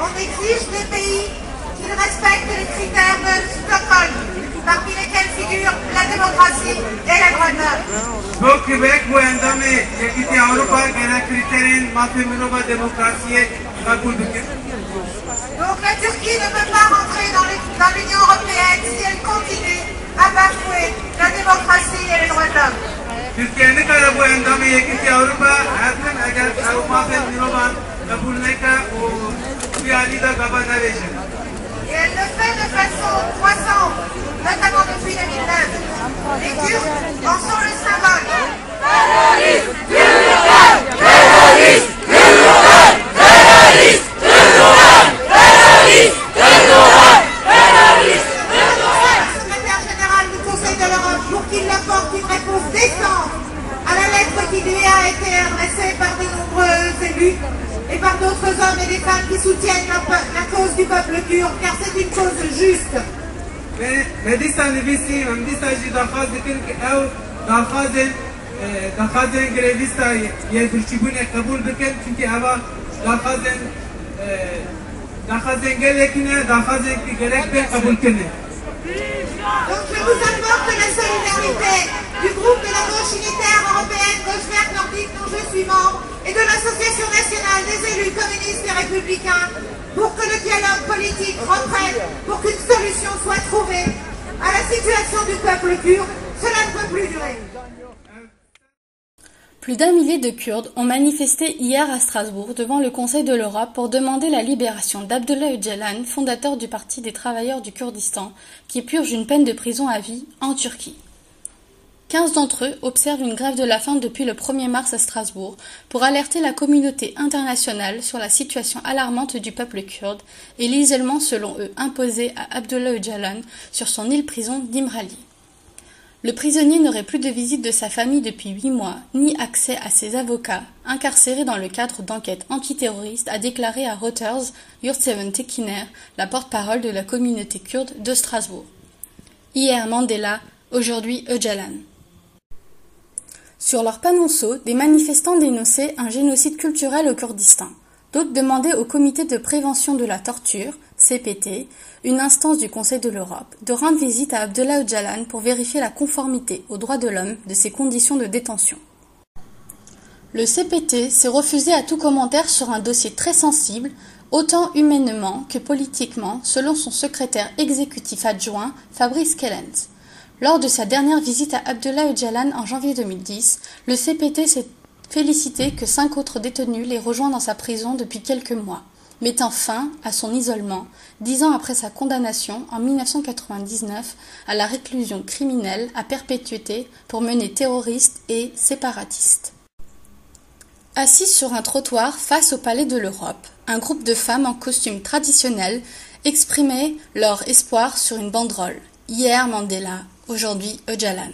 On exige des pays qu'ils respectent les critères de Stockholm, parmi lesquels figurent la démocratie et les droits de l'homme. Bu Quebec bu endamı yekiti Avrupa genel kriterin mafyumunu demokrasiye kabul edilir. Donc la Turquie ne peut pas rentrer dans l'Union européenne si elle continue à bafouer la démocratie et les droits de l'homme. Türkiye'nin kadar bu endamı yekiti Avrupa erken eğer mafyumunu kabul neka o fiyali da kabul edecek. Et elle le fait de façon croissante, notamment depuis 2009. Les Kurdes en sont le symbole. Terroriste, Erdogan! Terroriste, Erdogan! Terroriste, Erdogan! Terroriste, Erdogan! Terroriste, Erdogan! Le secrétaire général du Conseil de l'Europe pour qu'il apporte une réponse décente à la lettre qui lui a été adressée par de nombreux élus et par d'autres hommes et des femmes qui soutiennent la cause du peuple kurde, car c'est une cause juste. Medistan nefisi, Medistan jidafaz dikin ki ev dafazın grevista yedişçibune kabul dikin çünkü eva dafazın gelekine dafazın ki gerekbe kabul kene. Donc je vous apporte la solidarité du groupe de la gauche unitaire européenne Gauche Verte Nordique dont je suis membre et de l'Association nationale des élus communistes et républicains pour que le dialogue politique reprenne, pour qu'une solution soit trouvée à la situation du peuple kurde. Cela ne peut plus durer. Plus d'1 millier de Kurdes ont manifesté hier à Strasbourg devant le Conseil de l'Europe pour demander la libération d'Abdullah Öcalan, fondateur du Parti des travailleurs du Kurdistan, qui purge une peine de prison à vie en Turquie. 15 d'entre eux observent une grève de la faim depuis le 1er mars à Strasbourg pour alerter la communauté internationale sur la situation alarmante du peuple kurde et l'isolement selon eux imposé à Abdullah Öcalan sur son île-prison d'Imrali. Le prisonnier n'aurait plus de visite de sa famille depuis 8 mois, ni accès à ses avocats, incarcérés dans le cadre d'enquêtes antiterroristes, a déclaré à Reuters Yurtseven Tekiner, la porte-parole de la communauté kurde de Strasbourg. Hier Mandela, aujourd'hui Öcalan. Sur leur panonceau, des manifestants dénonçaient un génocide culturel au Kurdistan. D'autres demandaient au Comité de prévention de la torture, CPT, une instance du Conseil de l'Europe, de rendre visite à Abdullah Öcalan pour vérifier la conformité aux droits de l'homme de ses conditions de détention. Le CPT s'est refusé à tout commentaire sur un dossier très sensible, autant humainement que politiquement, selon son secrétaire exécutif adjoint, Fabrice Kellens. Lors de sa dernière visite à Abdullah Öcalan en janvier 2010, le CPT s'est félicité que 5 autres détenus les rejoignent dans sa prison depuis quelques mois, mettant fin à son isolement, 10 ans après sa condamnation en 1999 à la réclusion criminelle à perpétuité pour menées terroristes et séparatistes. Assis sur un trottoir face au Palais de l'Europe, un groupe de femmes en costume traditionnel exprimait leur espoir sur une banderole. Hier Mandela, aujourd'hui Öcalan.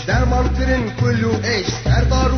درمان کرن کلو ایش سردار